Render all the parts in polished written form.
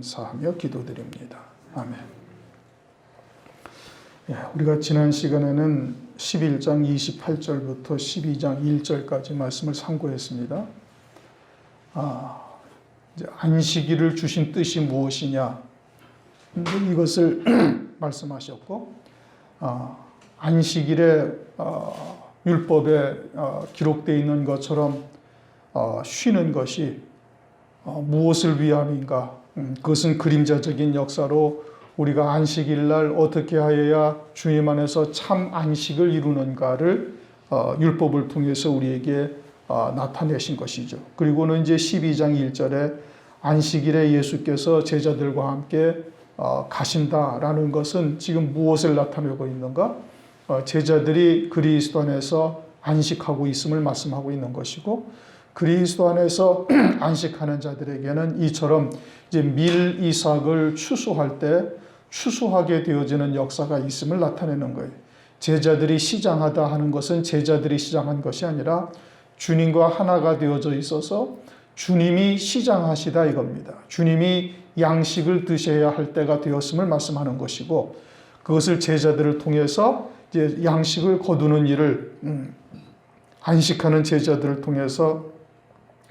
감사하며 기도드립니다. 아멘. 우리가 지난 시간에는 11장 28절부터 12장 1절까지 말씀을 참고했습니다. 이제 안식일을 주신 뜻이 무엇이냐, 이것을 말씀하셨고, 안식일에 율법에 기록되어 있는 것처럼 쉬는 것이 무엇을 위함인가? 그것은 그림자적인 역사로 우리가 안식일 날 어떻게 하여야 주님 안에서 참 안식을 이루는가를 율법을 통해서 우리에게 나타내신 것이죠. 그리고는 이제 12장 1절에 안식일에 예수께서 제자들과 함께 가신다라는 것은 지금 무엇을 나타내고 있는가? 제자들이 그리스도 안에서 안식하고 있음을 말씀하고 있는 것이고, 그리스도 안에서 안식하는 자들에게는 이처럼 이제 밀 이삭을 추수할 때 추수하게 되어지는 역사가 있음을 나타내는 거예요. 제자들이 시장하다 하는 것은 제자들이 시장한 것이 아니라 주님과 하나가 되어져 있어서 주님이 시장하시다 이겁니다. 주님이 양식을 드셔야 할 때가 되었음을 말씀하는 것이고, 그것을 제자들을 통해서 이제 양식을 거두는 일을 안식하는 제자들을 통해서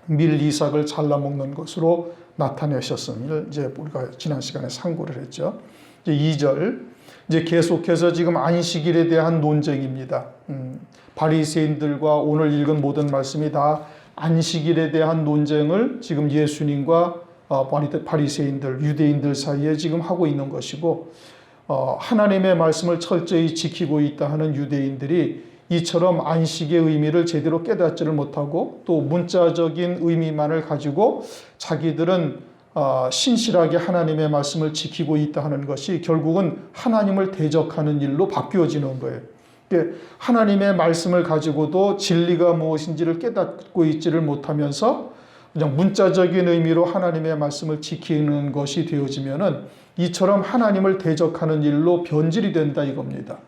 밀 이삭을 잘라 먹는 것으로 나타내셨음을 이제 우리가 지난 시간에 상고를 했죠. 이제 2절 이제 계속해서 지금 안식일에 대한 논쟁입니다. 바리새인들과 오늘 읽은 모든 말씀이 다 안식일에 대한 논쟁을 지금 예수님과 바리새인들, 유대인들 사이에 지금 하고 있는 것이고, 하나님의 말씀을 철저히 지키고 있다 하는 유대인들이 이처럼 안식의 의미를 제대로 깨닫지를 못하고 또 문자적인 의미만을 가지고 자기들은 신실하게 하나님의 말씀을 지키고 있다 하는 것이 결국은 하나님을 대적하는 일로 바뀌어지는 거예요. 하나님의 말씀을 가지고도 진리가 무엇인지를 깨닫고 있지를 못하면서 그냥 문자적인 의미로 하나님의 말씀을 지키는 것이 되어지면은 이처럼 하나님을 대적하는 일로 변질이 된다 이겁니다.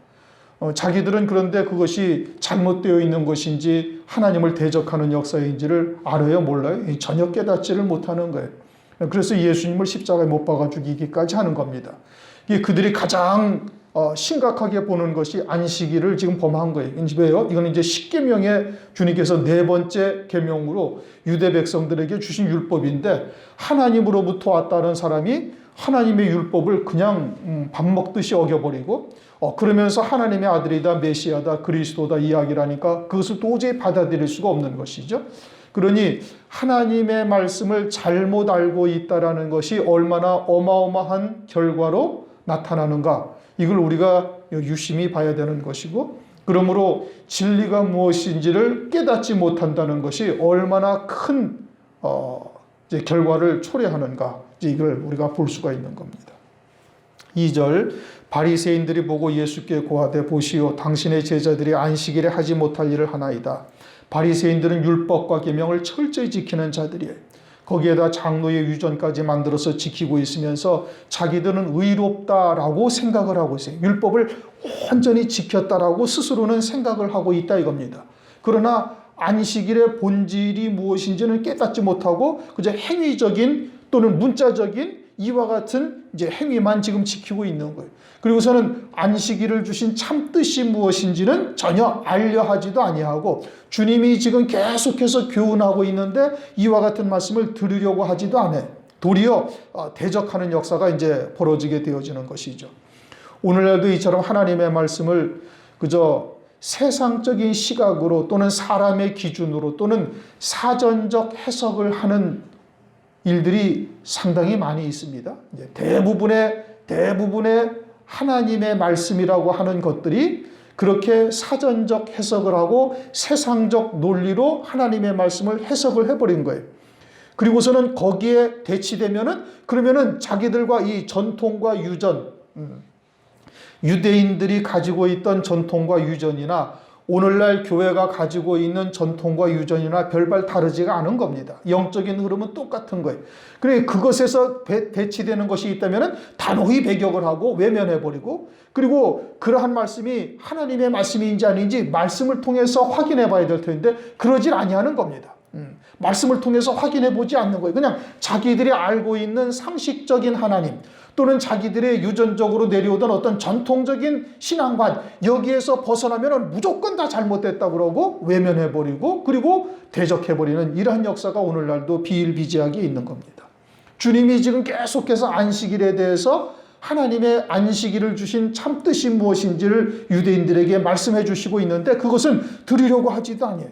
자기들은 그런데 그것이 잘못되어 있는 것인지 하나님을 대적하는 역사인지를 알아요, 몰라요? 전혀 깨닫지를 못하는 거예요. 그래서 예수님을 십자가에 못 박아 죽이기까지 하는 겁니다. 이게 그들이 가장 심각하게 보는 것이 안식일을 지금 범한 거예요. 왜요? 이건 이제 십계명에 주님께서 네 번째 계명으로 유대 백성들에게 주신 율법인데, 하나님으로부터 왔다는 사람이 하나님의 율법을 그냥 밥 먹듯이 어겨버리고 그러면서 하나님의 아들이다, 메시아다, 그리스도다 이야기를 하니까 그것을 도저히 받아들일 수가 없는 것이죠. 그러니 하나님의 말씀을 잘못 알고 있다라는 것이 얼마나 어마어마한 결과로 나타나는가, 이걸 우리가 유심히 봐야 되는 것이고, 그러므로 진리가 무엇인지를 깨닫지 못한다는 것이 얼마나 큰 이제 결과를 초래하는가, 이걸 우리가 볼 수가 있는 겁니다. 2절 바리새인들이 보고 예수께 고하되 보시오, 당신의 제자들이 안식일에 하지 못할 일을 하나이다. 바리새인들은 율법과 계명을 철저히 지키는 자들이에요. 거기에다 장로의 유전까지 만들어서 지키고 있으면서 자기들은 의롭다라고 생각을 하고 있어요. 율법을 온전히 지켰다라고 스스로는 생각을 하고 있다 이겁니다. 그러나 안식일의 본질이 무엇인지는 깨닫지 못하고 그저 행위적인 또는 문자적인 이와 같은 이제 행위만 지금 지키고 있는 거예요. 그리고서는 안식일을 주신 참 뜻이 무엇인지는 전혀 알려하지도 아니하고 주님이 지금 계속해서 교훈하고 있는데 이와 같은 말씀을 들으려고 하지도 않아요. 도리어 대적하는 역사가 이제 벌어지게 되어지는 것이죠. 오늘날도 이처럼 하나님의 말씀을 그저 세상적인 시각으로 또는 사람의 기준으로 또는 사전적 해석을 하는 일들이 상당히 많이 있습니다. 이제 대부분의 하나님의 말씀이라고 하는 것들이 그렇게 사전적 해석을 하고 세상적 논리로 하나님의 말씀을 해석을 해버린 거예요. 그리고서는 거기에 대치되면은 그러면은 자기들과 이 전통과 유전, 유대인들이 가지고 있던 전통과 유전이나 오늘날 교회가 가지고 있는 전통과 유전이나 별반 다르지가 않은 겁니다. 영적인 흐름은 똑같은 거예요. 그래 그것에서 대치되는 것이 있다면 단호히 배격을 하고 외면해버리고, 그리고 그러한 말씀이 하나님의 말씀인지 아닌지 말씀을 통해서 확인해 봐야 될 텐데 그러질 아니하는 겁니다. 말씀을 통해서 확인해 보지 않는 거예요. 그냥 자기들이 알고 있는 상식적인 하나님 또는 자기들의 유전적으로 내려오던 어떤 전통적인 신앙관, 여기에서 벗어나면 무조건 다 잘못됐다고 그러고 외면해버리고 그리고 대적해버리는 이러한 역사가 오늘날도 비일비재하게 있는 겁니다. 주님이 지금 계속해서 안식일에 대해서 하나님의 안식일을 주신 참뜻이 무엇인지를 유대인들에게 말씀해 주시고 있는데 그것은 들으려고 하지도 않아요.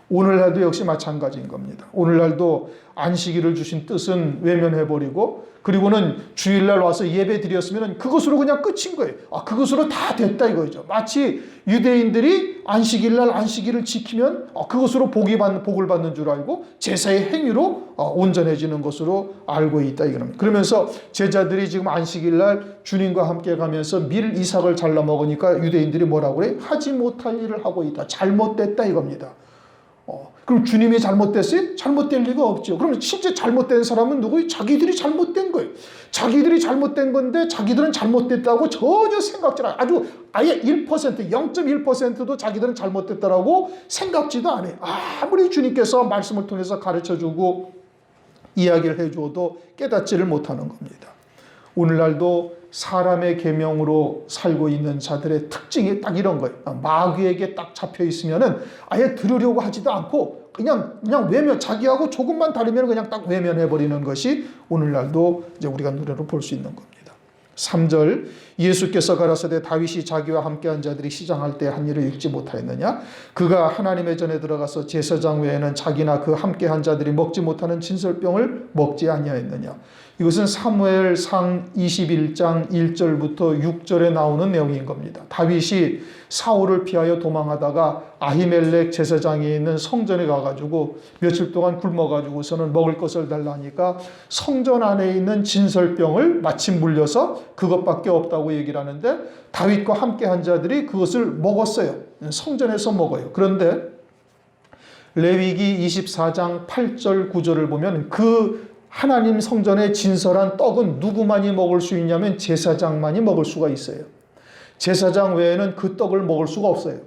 오늘날도 역시 마찬가지인 겁니다. 오늘날도 안식일을 주신 뜻은 외면해버리고 그리고는 주일날 와서 예배 드렸으면 그것으로 그냥 끝인 거예요. 그것으로 다 됐다 이거죠. 마치 유대인들이 안식일날 안식일을 지키면 그것으로 복을 받는 줄 알고 제사의 행위로 온전해지는 것으로 알고 있다 이겁니다. 그러면서 제자들이 지금 안식일날 주님과 함께 가면서 밀 이삭을 잘라 먹으니까 유대인들이 뭐라고 그래? 하지 못할 일을 하고 있다. 잘못됐다 이겁니다. 그럼 주님이 잘못됐어요? 잘못될 리가 없죠. 그럼 진짜 잘못된 사람은 누구예요? 자기들이 잘못된 거예요. 자기들이 잘못된 건데 자기들은 잘못됐다고 전혀 생각지 않아요. 아예 1%, 0.1%도 자기들은 잘못됐다라고 생각지도 않아요. 아무리 주님께서 말씀을 통해서 가르쳐주고 이야기를 해줘도 깨닫지를 못하는 겁니다. 오늘날도 사람의 계명으로 살고 있는 자들의 특징이 딱 이런 거예요. 마귀에게 딱 잡혀 있으면은 아예 들으려고 하지도 않고 그냥 외면, 자기하고 조금만 다르면 그냥 딱 외면해버리는 것이 오늘날도 이제 우리가 눈으로 볼 수 있는 겁니다. 3절 예수께서 가라사대 다윗이 자기와 함께한 자들이 시장할 때 한 일을 읽지 못하였느냐? 그가 하나님의 전에 들어가서 제사장 외에는 자기나 그 함께한 자들이 먹지 못하는 진설병을 먹지 아니하였느냐? 이것은 사무엘상 21장 1절부터 6절에 나오는 내용인 겁니다. 다윗이 사울을 피하여 도망하다가 아히멜렉 제사장이 있는 성전에 가가지고 며칠 동안 굶어가지고서는 먹을 것을 달라니까 성전 안에 있는 진설병을 마침 물려서 그것밖에 없다고 얘기를 하는데 다윗과 함께한 자들이 그것을 먹었어요. 성전에서 먹어요. 그런데 레위기 24장 8절 9절을 보면 그 하나님 성전에 진설한 떡은 누구만이 먹을 수 있냐면 제사장만이 먹을 수가 있어요. 제사장 외에는 그 떡을 먹을 수가 없어요.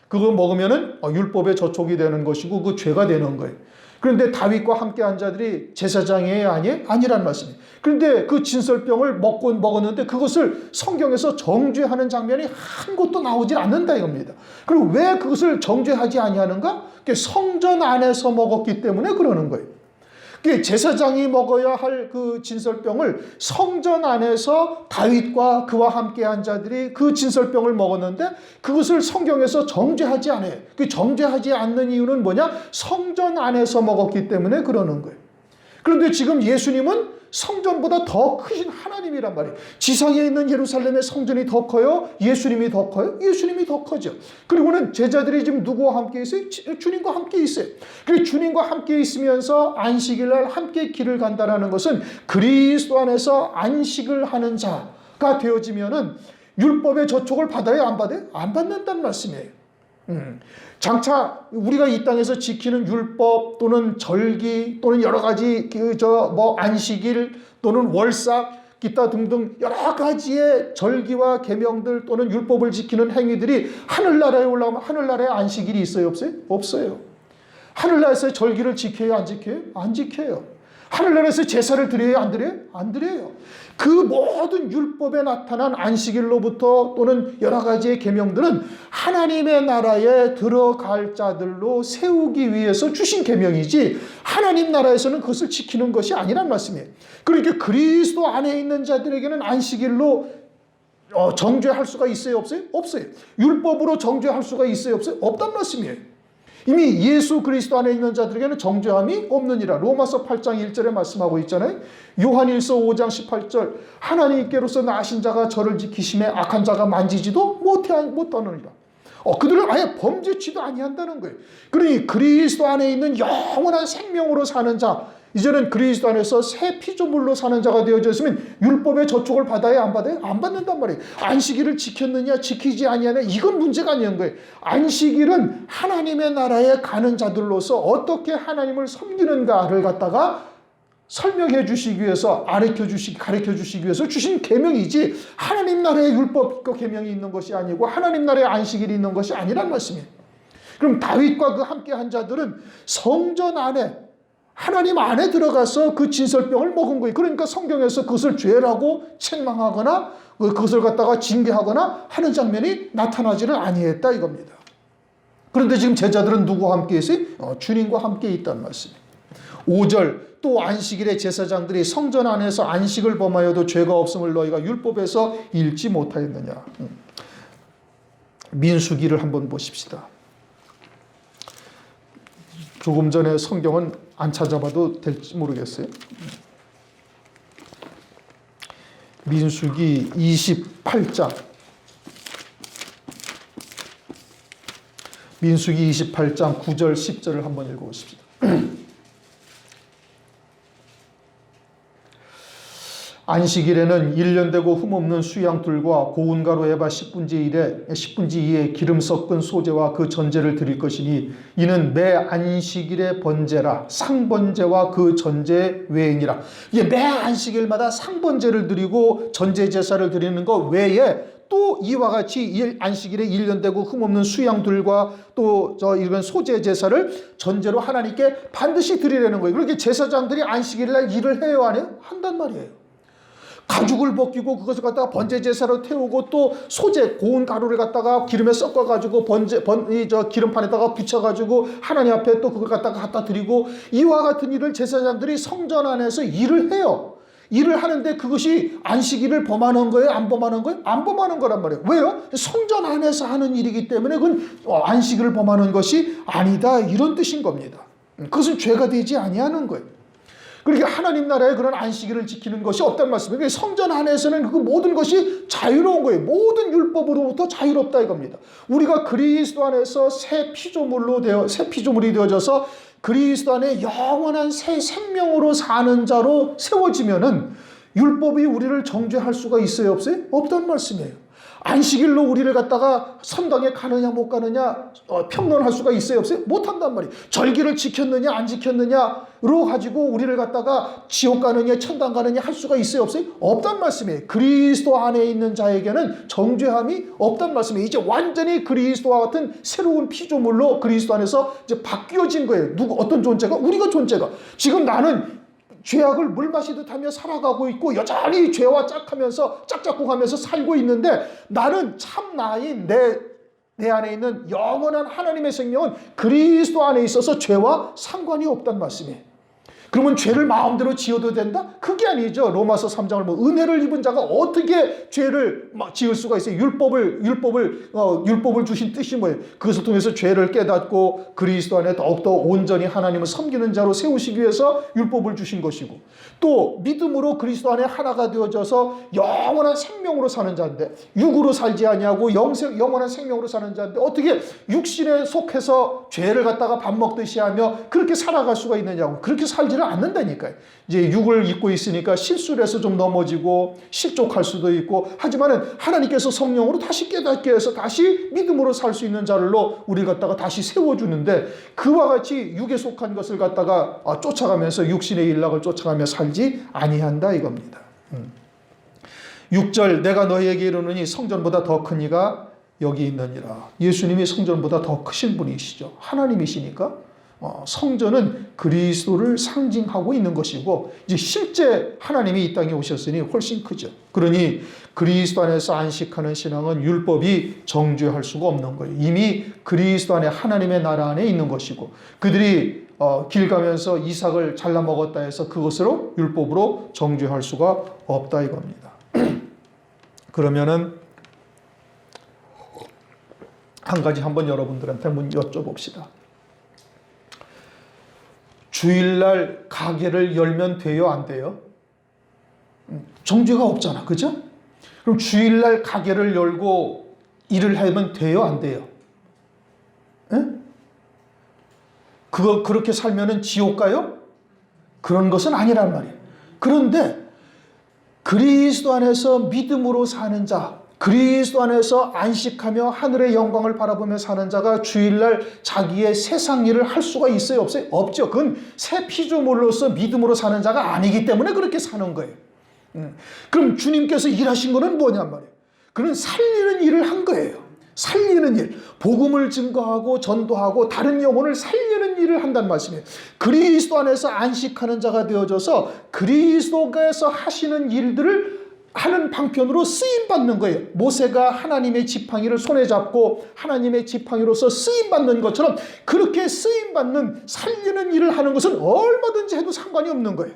그거 먹으면은 율법에 저촉이 되는 것이고 그 죄가 되는 거예요. 그런데 다윗과 함께한 자들이 제사장이에요? 아니에요? 아니란 말씀이에요. 그런데 그 진설병을 먹었는데 그것을 성경에서 정죄하는 장면이 한 곳도 나오질 않는다 이겁니다. 그리고 왜 그것을 정죄하지 아니하는가? 성전 안에서 먹었기 때문에 그러는 거예요. 제사장이 먹어야 할 그 진설병을 성전 안에서 다윗과 그와 함께한 자들이 그 진설병을 먹었는데 그것을 성경에서 정죄하지 않아요. 그 정죄하지 않는 이유는 뭐냐? 성전 안에서 먹었기 때문에 그러는 거예요. 그런데 지금 예수님은 성전보다 더 크신 하나님이란 말이에요. 지상에 있는 예루살렘의 성전이 더 커요? 예수님이 더 커요? 예수님이 더 커죠. 그리고는 제자들이 지금 누구와 함께 있어요? 주님과 함께 있어요. 그리고 주님과 함께 있으면서 안식일날 함께 길을 간다는 것은 그리스도 안에서 안식을 하는 자가 되어지면은 율법의 저촉을 받아요? 안 받아요? 안 받는다는 말씀이에요. 장차 우리가 이 땅에서 지키는 율법 또는 절기 또는 여러 가지 안식일 또는 월삭 기타 등등 여러 가지의 절기와 계명들 또는 율법을 지키는 행위들이 하늘나라에 올라오면 하늘나라에 안식일이 있어요? 없어요? 없어요. 하늘나라에서 절기를 지켜요? 안 지켜요? 안 지켜요. 하늘나라에서 제사를 드려요? 안 드려요? 안 드려요. 그 모든 율법에 나타난 안식일로부터 또는 여러 가지의 계명들은 하나님의 나라에 들어갈 자들로 세우기 위해서 주신 계명이지 하나님 나라에서는 그것을 지키는 것이 아니란 말씀이에요. 그러니까 그리스도 안에 있는 자들에게는 안식일로 정죄할 수가 있어요? 없어요? 없어요. 율법으로 정죄할 수가 있어요? 없어요? 없단 말씀이에요. 이미 예수 그리스도 안에 있는 자들에게는 정죄함이 없느니라. 로마서 8장 1절에 말씀하고 있잖아요. 요한일서 5장 18절 하나님께로서 나신 자가 저를 지키심에 악한 자가 만지지도 못하느니라. 그들은 아예 범죄치도 아니한다는 거예요. 그러니 그리스도 안에 있는 영원한 생명으로 사는 자, 이제는 그리스도 안에서 새 피조물로 사는 자가 되어졌으면 율법의 저촉을 받아야 안 받아요? 안 받는단 말이에요. 안식일을 지켰느냐 지키지 아니하느냐 이건 문제가 아닌 거예요. 안식일은 하나님의 나라에 가는 자들로서 어떻게 하나님을 섬기는가를 갖다가 설명해 주시기 위해서 가르쳐 주시기 위해서 주신 계명이지 하나님 나라의 율법과 계명이 있는 것이 아니고 하나님 나라의 안식일이 있는 것이 아니란 말씀이에요. 그럼 다윗과 그 함께한 자들은 성전 안에 하나님 안에 들어가서 그 진설병을 먹은 거예요. 그러니까 성경에서 그것을 죄라고 책망하거나 그것을 갖다가 징계하거나 하는 장면이 나타나지를 아니했다 이겁니다. 그런데 지금 제자들은 누구와 함께 있어요? 주님과 함께 있다는 말씀이에요. 5절 또 안식일에 제사장들이 성전 안에서 안식을 범하여도 죄가 없음을 너희가 율법에서 읽지 못하였느냐. 민수기를 한번 보십시다. 조금 전에 성경은 안 찾아봐도 될지 모르겠어요. 민수기 28장. 민수기 28장 9절 10절을 한번 읽어보십시다. 안식일에는 1년 되고 흠없는 수양들과 고운 가루 에바 10분지 2의 기름 섞은 소제와 그 전제를 드릴 것이니 이는 매 안식일의 번제라 상번제와 그 전제 외행이라. 이게 매 안식일마다 상번제를 드리고 전제 제사를 드리는 것 외에 또 이와 같이 안식일에 1년 되고 흠없는 수양들과 또 이런 소제 제사를 전제로 하나님께 반드시 드리라는 거예요. 그렇게 제사장들이 안식일날 일을 해요, 안 해요? 한단 말이에요. 가죽을 벗기고 그것을 갖다가 번제 제사로 태우고 또 소재 고운 가루를 갖다가 기름에 섞어 가지고 기름판에다가 붙여 가지고 하나님 앞에 또 그걸 갖다 드리고 이와 같은 일을 제사장들이 성전 안에서 일을 해요. 일을 하는데 그것이 안식일을 범하는 거예요? 안 범하는 거예요? 안 범하는 거란 말이에요. 왜요? 성전 안에서 하는 일이기 때문에 그건 안식일을 범하는 것이 아니다 이런 뜻인 겁니다. 그것은 죄가 되지 아니하는 거예요. 그러니까 하나님 나라의 그런 안식일을 지키는 것이 없단 말씀이에요. 성전 안에서는 그 모든 것이 자유로운 거예요. 모든 율법으로부터 자유롭다 이겁니다. 우리가 그리스도 안에서 새 피조물이 되어져서 그리스도 안에 영원한 새 생명으로 사는 자로 세워지면은 율법이 우리를 정죄할 수가 있어요, 없어요? 없단 말씀이에요. 안식일로 우리를 갖다가 선당에 가느냐 못 가느냐 평론할 수가 있어요, 없어요? 못한단 말이에요. 절기를 지켰느냐 안 지켰느냐로 가지고 우리를 갖다가 지옥 가느냐 천당 가느냐 할 수가 있어요, 없어요? 없단 말씀이에요. 그리스도 안에 있는 자에게는 정죄함이 없단 말씀이에요. 이제 완전히 그리스도와 같은 새로운 피조물로 그리스도 안에서 이제 바뀌어진 거예요. 어떤 존재가? 우리가 존재가. 지금 나는 죄악을 물 마시듯 하며 살아가고 있고 여전히 죄와 짝짝꿍 하면서 살고 있는데 나는 참 나인 내 안에 있는 영원한 하나님의 생명은 그리스도 안에 있어서 죄와 상관이 없단 말씀이에요. 그러면 죄를 마음대로 지어도 된다? 그게 아니죠. 로마서 3장을 은혜를 입은 자가 어떻게 죄를 지을 수가 있어요? 율법을 주신 뜻이 뭐예요? 그것을 통해서 죄를 깨닫고 그리스도 안에 더욱더 온전히 하나님을 섬기는 자로 세우시기 위해서 율법을 주신 것이고 또 믿음으로 그리스도 안에 하나가 되어져서 영원한 생명으로 사는 자인데 육으로 살지 아니하고 영원한 생명으로 사는 자인데 어떻게 육신에 속해서 죄를 갖다가 밥 먹듯이 하며 그렇게 살아갈 수가 있느냐고. 그렇게 살지를 않는다니까요. 이제 육을 입고 있으니까 실수를 해서 좀 넘어지고 실족할 수도 있고 하지만은 하나님께서 성령으로 다시 깨닫게 해서 다시 믿음으로 살 수 있는 자를로 우리를 갖다가 다시 세워주는데 그와 같이 육에 속한 것을 갖다가 쫓아가면서 육신의 일락을 쫓아가며 살지 아니한다 이겁니다. 6절 내가 너희에게 이르노니 성전보다 더 큰 이가 여기 있느니라. 예수님이 성전보다 더 크신 분이시죠. 하나님이시니까 성전은 그리스도를 상징하고 있는 것이고 이제 실제 하나님이 이 땅에 오셨으니 훨씬 크죠. 그러니 그리스도 안에서 안식하는 신앙은 율법이 정죄할 수가 없는 거예요. 이미 그리스도 안에 하나님의 나라 안에 있는 것이고 그들이 길 가면서 이삭을 잘라 먹었다 해서 그것으로 율법으로 정죄할 수가 없다 이겁니다. 그러면은 한 가지 한번 여러분들한테 한번 여쭤봅시다. 주일날 가게를 열면 돼요, 안 돼요? 정죄가 없잖아, 그죠? 그럼 주일날 가게를 열고 일을 하면 돼요, 안 돼요? 에? 그렇게 살면은 지옥 가요? 그런 것은 아니란 말이에요. 그런데 그리스도 안에서 믿음으로 사는 자, 그리스도 안에서 안식하며 하늘의 영광을 바라보며 사는 자가 주일날 자기의 세상 일을 할 수가 있어요, 없어요? 없죠. 그건 새 피조물로서 믿음으로 사는 자가 아니기 때문에 그렇게 사는 거예요. 그럼 주님께서 일하신 거는 뭐냔 말이에요. 그는 살리는 일을 한 거예요. 살리는 일, 복음을 증거하고 전도하고 다른 영혼을 살리는 일을 한다는 말씀이에요. 그리스도 안에서 안식하는 자가 되어져서 그리스도께서 하시는 일들을 하는 방편으로 쓰임받는 거예요. 모세가 하나님의 지팡이를 손에 잡고 하나님의 지팡이로서 쓰임받는 것처럼 그렇게 쓰임받는 살리는 일을 하는 것은 얼마든지 해도 상관이 없는 거예요.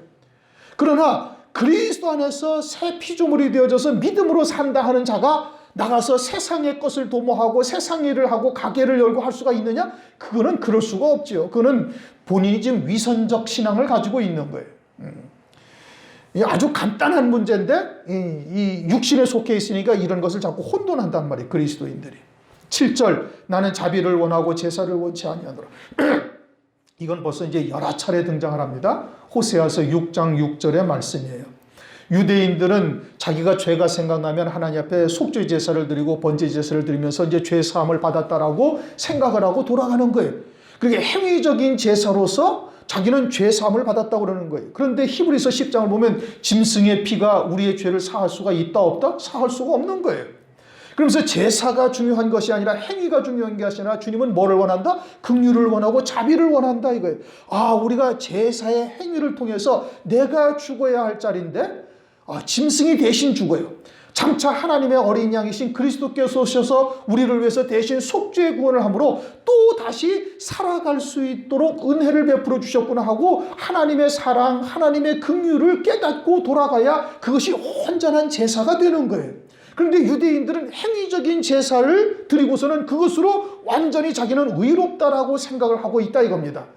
그러나 그리스도 안에서 새 피조물이 되어져서 믿음으로 산다 하는 자가 나가서 세상의 것을 도모하고 세상 일을 하고 가게를 열고 할 수가 있느냐? 그거는 그럴 수가 없지요. 그거는 본인이 지금 위선적 신앙을 가지고 있는 거예요. 아주 간단한 문제인데 이 육신에 속해 있으니까 이런 것을 자꾸 혼돈한단 말이에요. 그리스도인들이. 7절 나는 자비를 원하고 제사를 원치 아니하노라. 이건 벌써 이제 여러 차례 등장을 합니다. 호세아서 6장 6절의 말씀이에요. 유대인들은 자기가 죄가 생각나면 하나님 앞에 속죄 제사를 드리고 번제 제사를 드리면서 이제 죄 사함을 받았다라고 생각을 하고 돌아가는 거예요. 그게 행위적인 제사로서 자기는 죄 사함을 받았다고 그러는 거예요. 그런데 히브리서 10장을 보면 짐승의 피가 우리의 죄를 사할 수가 있다 없다? 사할 수가 없는 거예요. 그러면서 제사가 중요한 것이 아니라 행위가 중요한 것이 아니라 주님은 뭐를 원한다? 긍휼을 원하고 자비를 원한다 이거예요. 우리가 제사의 행위를 통해서 내가 죽어야 할 자리인데 짐승이 대신 죽어요. 장차 하나님의 어린 양이신 그리스도께서 오셔서 우리를 위해서 대신 속죄의 구원을 함으로 또 다시 살아갈 수 있도록 은혜를 베풀어 주셨구나 하고 하나님의 사랑, 하나님의 긍휼을 깨닫고 돌아가야 그것이 온전한 제사가 되는 거예요. 그런데 유대인들은 행위적인 제사를 드리고서는 그것으로 완전히 자기는 의롭다라고 생각을 하고 있다 이겁니다.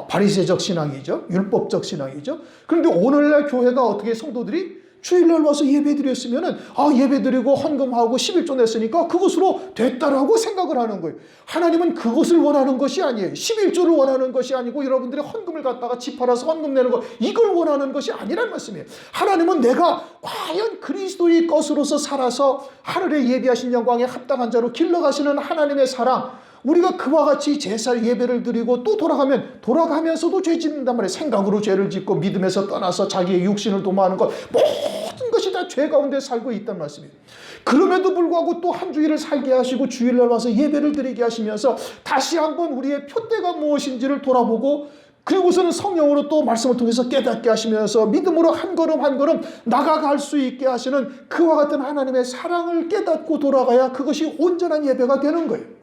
바리새적 신앙이죠. 율법적 신앙이죠. 그런데 오늘날 교회가 어떻게 성도들이 주일날 와서 예배 드렸으면은 예배 드리고 헌금하고 11조 냈으니까 그것으로 됐다라고 생각을 하는 거예요. 하나님은 그것을 원하는 것이 아니에요. 11조를 원하는 것이 아니고 여러분들이 헌금을 갖다가 집 팔아서 헌금 내는 거 이걸 원하는 것이 아니란 말씀이에요. 하나님은 내가 과연 그리스도의 것으로서 살아서 하늘에 예비하신 영광에 합당한 자로 길러가시는 하나님의 사랑, 우리가 그와 같이 제사 예배를 드리고 또 돌아가면서도 죄 짓는단 말이에요. 생각으로 죄를 짓고 믿음에서 떠나서 자기의 육신을 도모하는 것 모든 것이 다 죄 가운데 살고 있단 말씀이에요. 그럼에도 불구하고 또 한 주일을 살게 하시고 주일날 와서 예배를 드리게 하시면서 다시 한번 우리의 표대가 무엇인지를 돌아보고 그리고서는 성령으로 또 말씀을 통해서 깨닫게 하시면서 믿음으로 한 걸음 한 걸음 나아갈 수 있게 하시는 그와 같은 하나님의 사랑을 깨닫고 돌아가야 그것이 온전한 예배가 되는 거예요.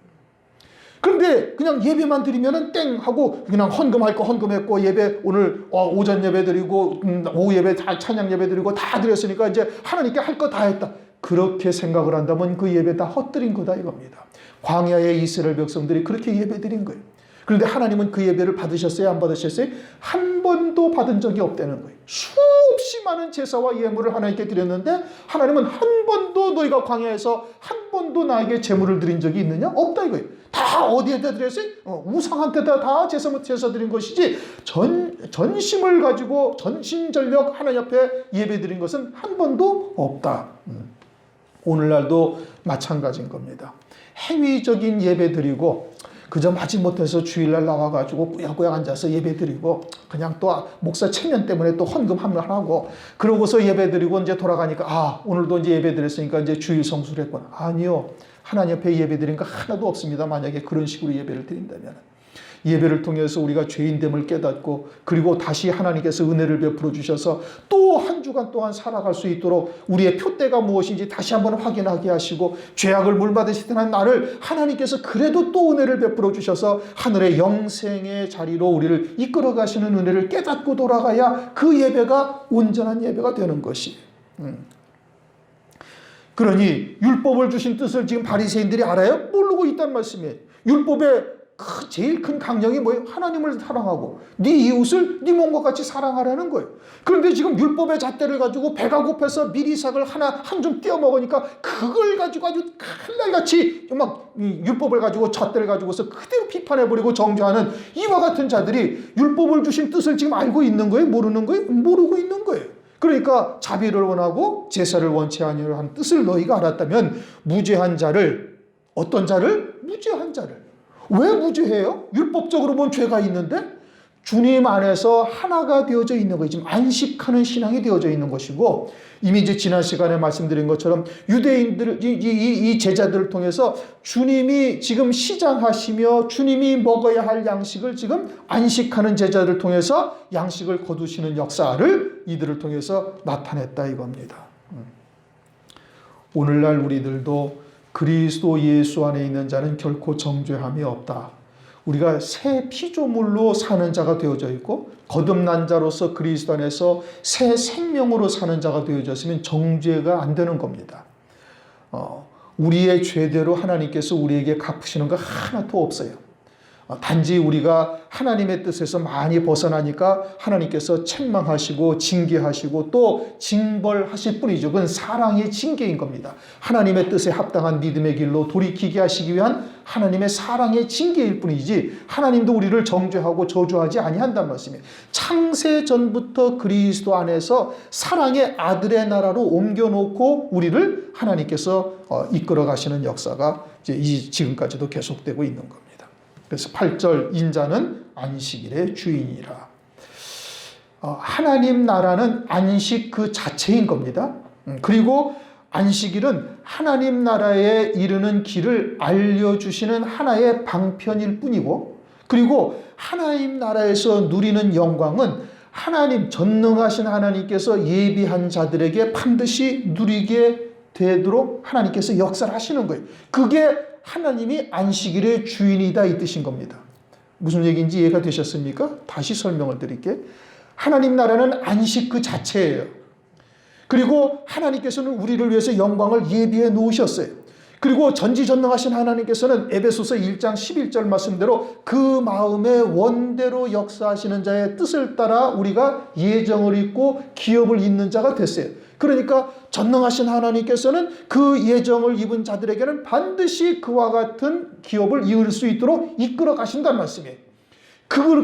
그런데 그냥 예배만 드리면은 땡 하고 그냥 헌금할 거 헌금했고 예배 오늘 오전 예배 드리고 오후 예배 다 찬양 예배 드리고 다 드렸으니까 이제 하나님께 할 거 다 했다. 그렇게 생각을 한다면 그 예배 다 헛드린 거다 이겁니다. 광야의 이스라엘 백성들이 그렇게 예배 드린 거예요. 그런데 하나님은 그 예배를 받으셨어요? 안 받으셨어요? 한 번도 받은 적이 없다는 거예요. 수없이 많은 제사와 예물을 하나님께 드렸는데 하나님은 한 번도 너희가 광야에서 한 번도 나에게 제물을 드린 적이 있느냐? 없다 이거예요. 다 어디에다 드렸어요? 우상한테다 다 제사 드린 것이지 전심을 가지고 전심전력 하나님 앞에 예배 드린 것은 한 번도 없다. 오늘날도 마찬가지인 겁니다. 행위적인 예배 드리고 그저 마지못해서 주일날 나와가지고 꾸역꾸역 앉아서 예배드리고 그냥 또 목사 체면 때문에 또 헌금 하고 그러고서 예배드리고 이제 돌아가니까 오늘도 이제 예배드렸으니까 이제 주일 성수를 했구나. 아니요. 하나님 앞에 예배드린 거 하나도 없습니다. 만약에 그런 식으로 예배를 드린다면. 예배를 통해서 우리가 죄인됨을 깨닫고 그리고 다시 하나님께서 은혜를 베풀어 주셔서 또 한 주간 동안 살아갈 수 있도록 우리의 표대가 무엇인지 다시 한번 확인하게 하시고 죄악을 물받으시던 나를 하나님께서 그래도 또 은혜를 베풀어 주셔서 하늘의 영생의 자리로 우리를 이끌어 가시는 은혜를 깨닫고 돌아가야 그 예배가 온전한 예배가 되는 것이에요. 그러니 율법을 주신 뜻을 지금 바리새인들이 알아요? 모르고 있단 말씀이에요. 율법의 제일 큰 강령이 뭐예요? 하나님을 사랑하고 네 이웃을 네 몸과 같이 사랑하라는 거예요. 그런데 지금 율법의 잣대를 가지고 배가 고파서 미리삭을 한 줌 띄어 먹으니까 그걸 가지고 아주 칼날같이 막 율법을 가지고 잣대를 가지고서 그대로 비판해버리고 정죄하는 이와 같은 자들이 율법을 주신 뜻을 지금 알고 있는 거예요? 모르는 거예요? 모르고 있는 거예요. 그러니까 자비를 원하고 제사를 원치 아니하는 뜻을 너희가 알았다면 무죄한 자를 어떤 자를? 무죄한 자를. 왜 무죄해요? 율법적으로 뭔 죄가 있는데? 주님 안에서 하나가 되어져 있는 거예요. 지금 안식하는 신앙이 되어져 있는 것이고, 이미 이제 지난 시간에 말씀드린 것처럼 유대인들, 이 제자들을 통해서 주님이 지금 시장하시며 주님이 먹어야 할 양식을 지금 안식하는 제자들을 통해서 양식을 거두시는 역사를 이들을 통해서 나타냈다 이겁니다. 오늘날 우리들도 그리스도 예수 안에 있는 자는 결코 정죄함이 없다. 우리가 새 피조물로 사는 자가 되어져 있고 거듭난 자로서 그리스도 안에서 새 생명으로 사는 자가 되어졌으면 정죄가 안 되는 겁니다. 우리의 죄대로 하나님께서 우리에게 갚으시는 거 하나도 없어요. 단지 우리가 하나님의 뜻에서 많이 벗어나니까 하나님께서 책망하시고 징계하시고 또 징벌하실 뿐이죠. 그건 사랑의 징계인 겁니다. 하나님의 뜻에 합당한 믿음의 길로 돌이키게 하시기 위한 하나님의 사랑의 징계일 뿐이지 하나님도 우리를 정죄하고 저주하지 아니한단 말씀이에요. 창세 전부터 그리스도 안에서 사랑의 아들의 나라로 옮겨놓고 우리를 하나님께서 이끌어 가시는 역사가 이제 지금까지도 계속되고 있는 겁니다. 그래서 8절 인자는 안식일의 주인이라. 하나님 나라는 안식 그 자체인 겁니다. 그리고 안식일은 하나님 나라에 이르는 길을 알려주시는 하나의 방편일 뿐이고, 그리고 하나님 나라에서 누리는 영광은 하나님 전능하신 하나님께서 예비한 자들에게 반드시 누리게 되도록 하나님께서 역사를 하시는 거예요. 그게 하나님이 안식일의 주인이다 이 뜻인 겁니다. 무슨 얘기인지 이해가 되셨습니까? 다시 설명을 드릴게요. 하나님 나라는 안식 그 자체예요. 그리고 하나님께서는 우리를 위해서 영광을 예비해 놓으셨어요. 그리고 전지전능하신 하나님께서는 에베소서 1장 11절 말씀대로 그 마음의 원대로 역사하시는 자의 뜻을 따라 우리가 예정을 잇고 기업을 잇는 자가 됐어요. 그러니까 전능하신 하나님께서는 그 예정을 입은 자들에게는 반드시 그와 같은 기업을 이을 수 있도록 이끌어 가신다는 말씀이에요.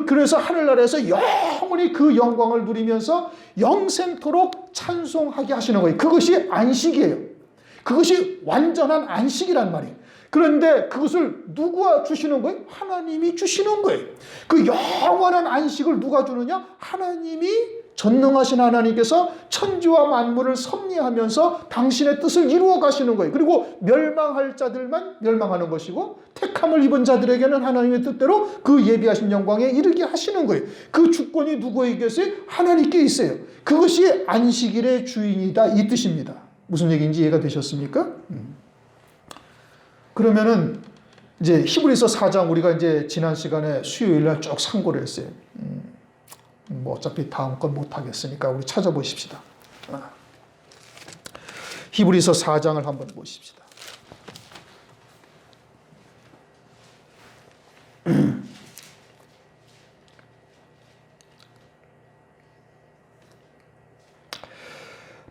그래서 하늘나라에서 영원히 그 영광을 누리면서 영생토록 찬송하게 하시는 거예요. 그것이 안식이에요. 그것이 완전한 안식이란 말이에요. 그런데 그것을 누가 주시는 거예요? 하나님이 주시는 거예요. 그 영원한 안식을 누가 주느냐? 하나님이 전능하신 하나님께서 천지와 만물을 섭리하면서 당신의 뜻을 이루어 가시는 거예요. 그리고 멸망할 자들만 멸망하는 것이고 택함을 입은 자들에게는 하나님의 뜻대로 그 예비하신 영광에 이르게 하시는 거예요. 그 주권이 누구에게 있어요? 하나님께 있어요. 그것이 안식일의 주인이다 이 뜻입니다. 무슨 얘기인지 이해가 되셨습니까? 그러면은 이제 히브리서 4장 우리가 이제 지난 시간에 수요일 날 쭉 상고를 했어요. 뭐 어차피 다음 건 못 하겠으니까 우리 찾아보십시다. 히브리서 4장을 한번 보십시다.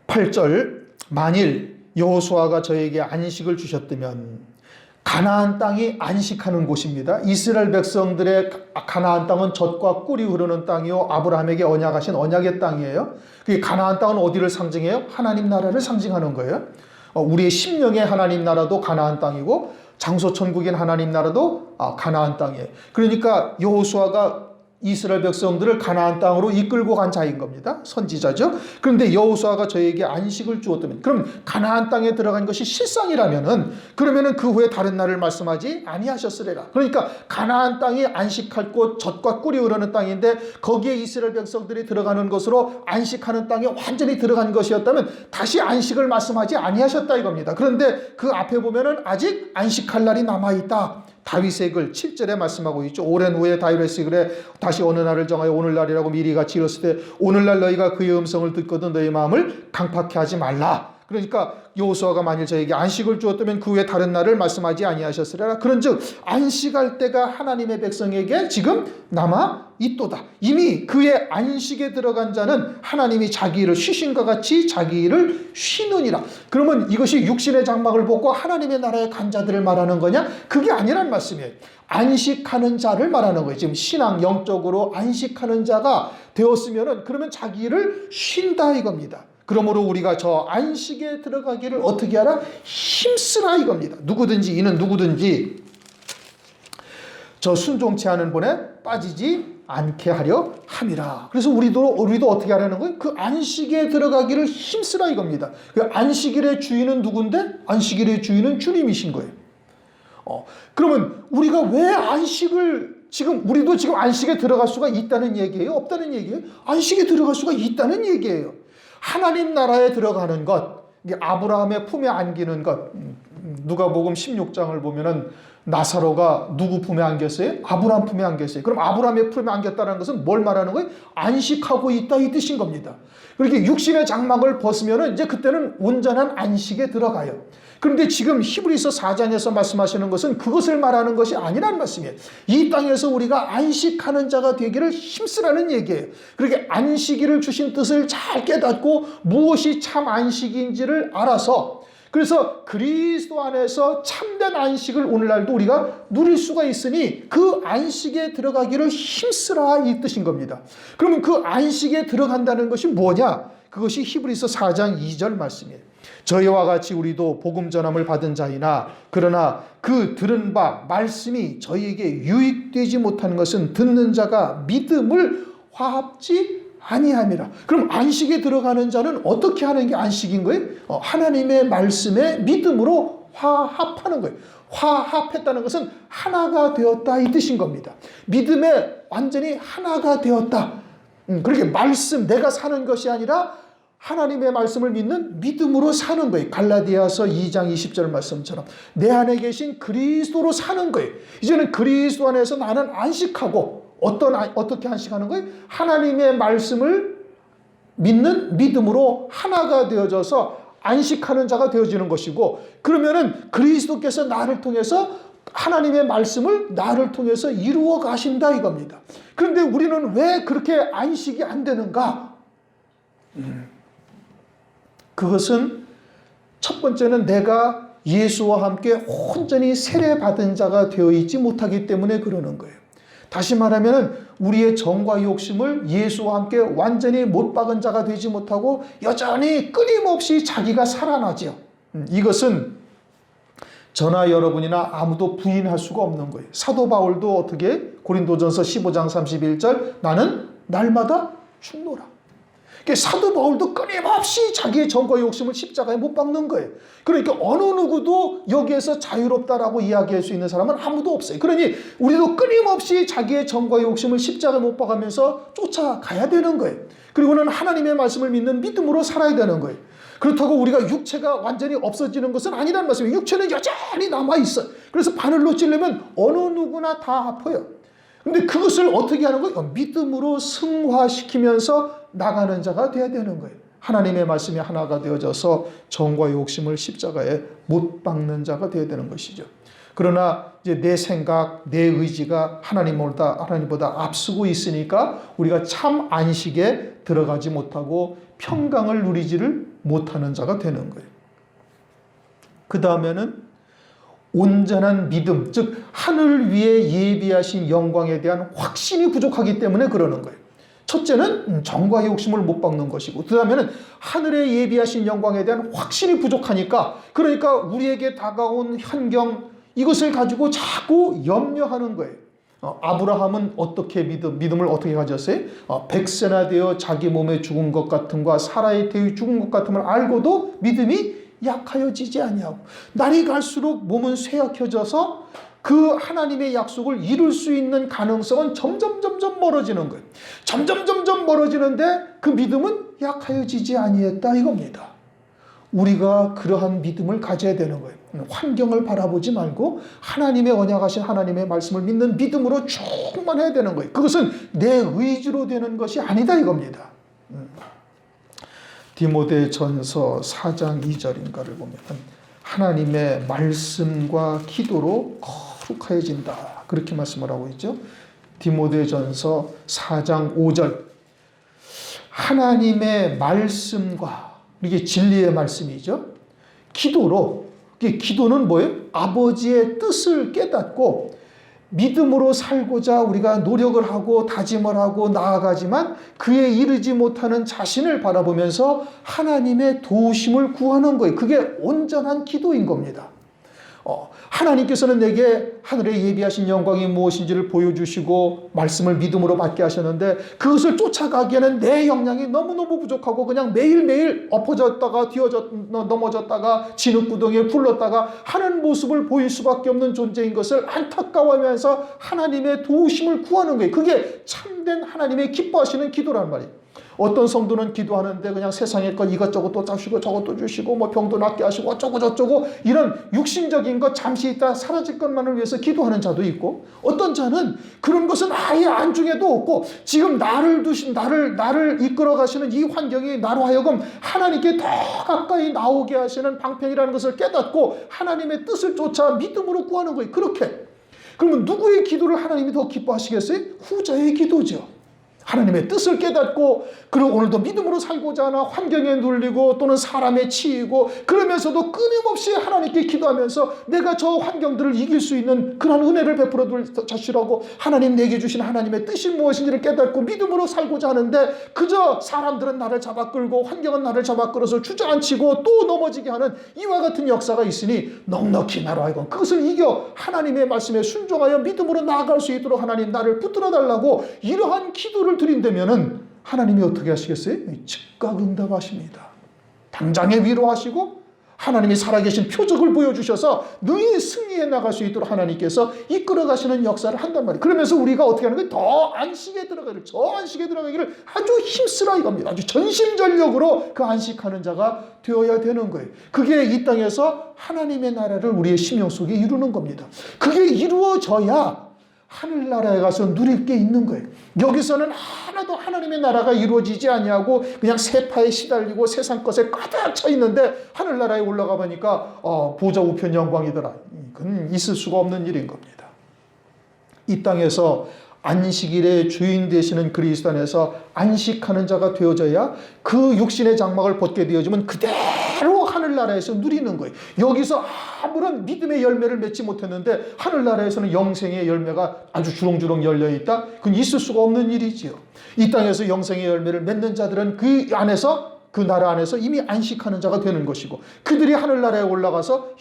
(8절) 만일 여호수아가 저에게 안식을 주셨다면, 가나안 땅이 안식하는 곳입니다. 이스라엘 백성들의 가나안 땅은 젖과 꿀이 흐르는 땅이요 아브라함에게 언약하신 언약의 땅이에요. 가나안 땅은 어디를 상징해요? 하나님 나라를 상징하는 거예요. 우리의 심령의 하나님 나라도 가나안 땅이고 장소천국인 하나님 나라도 가나안 땅이에요. 그러니까 여호수아가 이스라엘 백성들을 가나안 땅으로 이끌고 간 자인 겁니다. 선지자죠. 그런데 여호수아가 저에게 안식을 주었다면, 그럼 가나안 땅에 들어간 것이 실상이라면은 그러면은 그 후에 다른 날을 말씀하지 아니하셨으리라. 그러니까 가나안 땅이 안식할 곳, 젖과 꿀이 흐르는 땅인데 거기에 이스라엘 백성들이 들어가는 것으로 안식하는 땅에 완전히 들어간 것이었다면 다시 안식을 말씀하지 아니하셨다 이겁니다. 그런데 그 앞에 보면은 아직 안식할 날이 남아 있다. 다윗의 글 7절에 말씀하고 있죠. 오랜 후에 다윗의 글에 다시 어느 날을 정하여 오늘날이라고 미리 같이 이뤘을 때 오늘날 너희가 그의 음성을 듣거든 너희 마음을 강팍해 하지 말라. 그러니까 여호수아가 만일 저에게 안식을 주었다면 그 후에 다른 날을 말씀하지 아니하셨으리라. 그런즉 안식할 때가 하나님의 백성에게 지금 남아 있도다. 이미 그의 안식에 들어간 자는 하나님이 자기 일을 쉬신과 같이 자기 일을 쉬느니라. 그러면 이것이 육신의 장막을 벗고 하나님의 나라에 간 자들을 말하는 거냐? 그게 아니란 말씀이에요. 안식하는 자를 말하는 거예요. 지금 신앙 영적으로 안식하는 자가 되었으면은 그러면 자기 일을 쉰다 이겁니다. 그러므로 우리가 저 안식에 들어가기를 어떻게 하라? 힘쓰라 이겁니다. 이는 누구든지 저 순종치 않은 본에 빠지지 않게 하려 함이라. 그래서 우리도 어떻게 하라는 거예요? 그 안식에 들어가기를 힘쓰라 이겁니다. 그 안식일의 주인은 누군데? 안식일의 주인은 주님이신 거예요. 그러면 우리가 왜 안식을 우리도 지금 안식에 들어갈 수가 있다는 얘기예요? 없다는 얘기예요? 안식에 들어갈 수가 있다는 얘기예요. 하나님 나라에 들어가는 것, 아브라함의 품에 안기는 것, 누가복음 16장을 보면은 나사로가 누구 품에 안겼어요? 아브라함 품에 안겼어요. 그럼 아브라함의 품에 안겼다는 것은 뭘 말하는 거예요? 안식하고 있다 이 뜻인 겁니다. 그렇게 육신의 장막을 벗으면은 이제 그때는 온전한 안식에 들어가요. 그런데 지금 히브리서 4장에서 말씀하시는 것은 그것을 말하는 것이 아니라는 말씀이에요. 이 땅에서 우리가 안식하는 자가 되기를 힘쓰라는 얘기예요. 그렇게 안식일을 주신 뜻을 잘 깨닫고 무엇이 참 안식인지를 알아서, 그래서 그리스도 안에서 참된 안식을 오늘날도 우리가 누릴 수가 있으니 그 안식에 들어가기를 힘쓰라 이 뜻인 겁니다. 그러면 그 안식에 들어간다는 것이 뭐냐? 그것이 히브리서 4장 2절 말씀이에요. 저희와 같이 우리도 복음 전함을 받은 자이나 그러나 그 들은 바 말씀이 저희에게 유익되지 못하는 것은 듣는 자가 믿음을 화합지 아니함이라. 그럼 안식에 들어가는 자는 어떻게 하는 게 안식인 거예요? 하나님의 말씀에 믿음으로 화합하는 거예요. 화합했다는 것은 하나가 되었다 이 뜻인 겁니다. 믿음에 완전히 하나가 되었다. 그렇게 말씀, 내가 사는 것이 아니라 하나님의 말씀을 믿는 믿음으로 사는 거예요. 갈라디아서 2장 20절 말씀처럼 내 안에 계신 그리스도로 사는 거예요. 이제는 그리스도 안에서 나는 안식하고, 어떻게 안식하는 거예요? 하나님의 말씀을 믿는 믿음으로 하나가 되어져서 안식하는 자가 되어지는 것이고, 그러면은 그리스도께서 나를 통해서 하나님의 말씀을 나를 통해서 이루어 가신다 이겁니다. 그런데 우리는 왜 그렇게 안식이 안 되는가? 그것은 첫 번째는 내가 예수와 함께 온전히 세례받은 자가 되어 있지 못하기 때문에 그러는 거예요. 다시 말하면 우리의 정과 욕심을 예수와 함께 완전히 못 박은 자가 되지 못하고 여전히 끊임없이 자기가 살아나죠. 이것은 저나 여러분이나 아무도 부인할 수가 없는 거예요. 사도 바울도 어떻게 고린도전서 15장 31절 나는 날마다 죽노라. 사도 바울도 끊임없이 자기의 정과 욕심을 십자가에 못 박는 거예요. 그러니까 어느 누구도 여기에서 자유롭다라고 이야기할 수 있는 사람은 아무도 없어요. 그러니 우리도 끊임없이 자기의 정과 욕심을 십자가에 못 박으면서 쫓아가야 되는 거예요. 그리고는 하나님의 말씀을 믿는 믿음으로 살아야 되는 거예요. 그렇다고 우리가 육체가 완전히 없어지는 것은 아니라는 말씀이에요. 육체는 여전히 남아있어요. 그래서 바늘로 찌르면 어느 누구나 다 아파요. 근데 그것을 어떻게 하는 거예요? 믿음으로 승화시키면서 나가는 자가 되어야 되는 거예요. 하나님의 말씀이 하나가 되어져서 정과 욕심을 십자가에 못 박는 자가 되어야 되는 것이죠. 그러나 이제 내 생각, 내 의지가 하나님보다 앞서고 있으니까 우리가 참 안식에 들어가지 못하고 평강을 누리지를 못하는 자가 되는 거예요. 그 다음에는 온전한 믿음, 즉 하늘 위에 예비하신 영광에 대한 확신이 부족하기 때문에 그러는 거예요. 첫째는 정과 욕심을 못 박는 것이고, 그 다음에는 하늘에 예비하신 영광에 대한 확신이 부족하니까, 그러니까 우리에게 다가온 환경, 이것을 가지고 자꾸 염려하는 거예요. 아브라함은 어떻게 믿음을 어떻게 가졌어요? 100세나 되어 자기 몸에 죽은 것 같음과 사라의 태의 죽은 것 같음을 알고도 믿음이 약하여지지 아니하고, 날이 갈수록 몸은 쇠약해져서 그 하나님의 약속을 이룰 수 있는 가능성은 점점 멀어지는 거예요. 점점 멀어지는데 그 믿음은 약하여지지 아니했다 이겁니다. 우리가 그러한 믿음을 가져야 되는 거예요. 환경을 바라보지 말고 하나님의 언약하신 하나님의 말씀을 믿는 믿음으로 충만해야 되는 거예요. 그것은 내 의지로 되는 것이 아니다 이겁니다. 디모데전서 4장 2절인가를 보면 하나님의 말씀과 기도로 거룩해진다 그렇게 말씀을 하고 있죠. 디모데전서 4장 5절 하나님의 말씀과 이게 진리의 말씀이죠. 기도로, 기도는 뭐예요? 아버지의 뜻을 깨닫고 믿음으로 살고자 우리가 노력을 하고 다짐을 하고 나아가지만 그에 이르지 못하는 자신을 바라보면서 하나님의 도우심을 구하는 거예요. 그게 온전한 기도인 겁니다. 하나님께서는 내게 하늘에 예비하신 영광이 무엇인지를 보여주시고 말씀을 믿음으로 받게 하셨는데 그것을 쫓아가기에는 내 역량이 너무너무 부족하고 그냥 매일매일 엎어졌다가 넘어졌다가 진흙구덩이에 굴렀다가 하는 모습을 보일 수밖에 없는 존재인 것을 안타까워하면서 하나님의 도우심을 구하는 거예요. 그게 참된 하나님의 기뻐하시는 기도란 말이에요. 어떤 성도는 기도하는데 그냥 세상의 것 이것저것 또 주시고 저것도 주시고 뭐 병도 낫게 하시고 어쩌고 저쩌고 이런 육신적인 것 잠시 있다 사라질 것만을 위해서 기도하는 자도 있고 어떤 자는 그런 것은 아예 안중에도 없고 지금 나를 이끌어 가시는 이 환경이 나로 하여금 하나님께 더 가까이 나오게 하시는 방편이라는 것을 깨닫고 하나님의 뜻을 쫓아 믿음으로 구하는 거예요. 그렇게. 그러면 누구의 기도를 하나님이 더 기뻐하시겠어요? 후자의 기도죠. 하나님의 뜻을 깨닫고 그리고 오늘도 믿음으로 살고자 하나 환경에 눌리고 또는 사람에 치이고 그러면서도 끊임없이 하나님께 기도하면서 내가 저 환경들을 이길 수 있는 그런 은혜를 베풀어 주시라고 하나님 내게 주신 하나님의 뜻이 무엇인지를 깨닫고 믿음으로 살고자 하는데 그저 사람들은 나를 잡아 끌고 환경은 나를 잡아 끌어서 주저앉히고 또 넘어지게 하는 이와 같은 역사가 있으니 넉넉히 나로 하여금 그것을 이겨 하나님의 말씀에 순종하여 믿음으로 나아갈 수 있도록 하나님 나를 붙들어 달라고 이러한 기도를 드린다면은 하나님이 어떻게 하시겠어요? 즉각 응답하십니다. 당장에 위로하시고 하나님이 살아계신 표적을 보여주셔서 너희 승리해 나갈 수 있도록 하나님께서 이끌어 가시는 역사를 한단 말이에요. 그러면서 우리가 어떻게 하는 거예요? 더 안식에 들어가기를, 저 안식에 들어가기를 아주 힘쓰라 이겁니다. 아주 전심전력으로 그 안식하는 자가 되어야 되는 거예요. 그게 이 땅에서 하나님의 나라를 우리의 심령 속에 이루는 겁니다. 그게 이루어져야 하늘나라에 가서 누릴 게 있는 거예요. 여기서는 하나도 하나님의 나라가 이루어지지 아니하고 그냥 세파에 시달리고 세상 것에 가득 차 있는데 하늘나라에 올라가 보니까 보좌 우편 영광이더라. 그건 있을 수가 없는 일인 겁니다. 이 땅에서 안식일의 주인 되시는 그리스도 안에서 안식하는 자가 되어져야 그 육신의 장막을 벗게 되어지면 그대로 하늘나라에서 누리는 거예요. 여기서 아무런 믿음의 열매를 맺지 못했는데 하늘나라에서는 영생의 열매가 아주 주렁주렁 열려있다? 그건 있을 수가 없는 일이지요. 이 땅에서 영생의 열매를 맺는 자들은 그 안에서 그 나라 안에서 이미 안식하는 자가 되는 것이고 그들이 하늘나라에 올라가서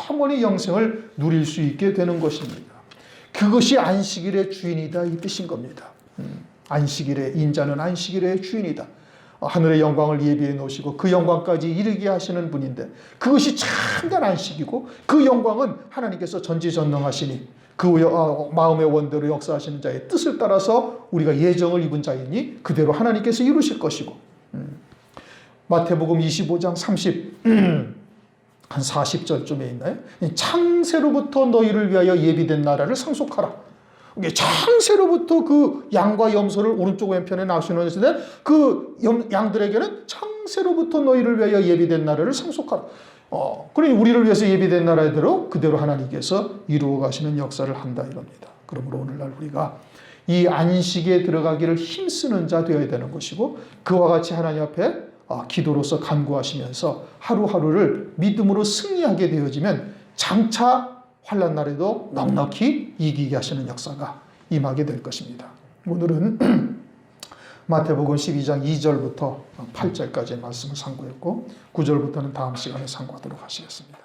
영원히 영생을 누릴 수 있게 되는 것입니다. 그것이 안식일의 주인이다 이 뜻인 겁니다. 안식일의 인자는 안식일의 주인이다. 하늘의 영광을 예비해 놓으시고 그 영광까지 이르게 하시는 분인데 그것이 참된 안식이고 그 영광은 하나님께서 전지전능하시니 그 마음의 원대로 역사하시는 자의 뜻을 따라서 우리가 예정을 입은 자이니 그대로 하나님께서 이루실 것이고 마태복음 25장 한 40절쯤에 있나요? 창세로부터 너희를 위하여 예비된 나라를 상속하라. 창세로부터 그 양과 염소를 오른쪽 왼편에 나시는 그 양들에게는 창세로부터 너희를 위하여 예비된 나라를 상속하라. 그러니 우리를 위해서 예비된 나라대로 그대로 하나님께서 이루어 가시는 역사를 한다 이겁니다. 그러므로 오늘날 우리가 이 안식에 들어가기를 힘쓰는 자 되어야 되는 것이고 그와 같이 하나님 앞에 기도로서 간구하시면서 하루하루를 믿음으로 승리하게 되어지면 장차 환난 날에도 넉넉히 이기게 하시는 역사가 임하게 될 것입니다. 오늘은 마태복음 12장 2절부터 8절까지의 말씀을 상고했고 9절부터는 다음 시간에 상고하도록 하시겠습니다.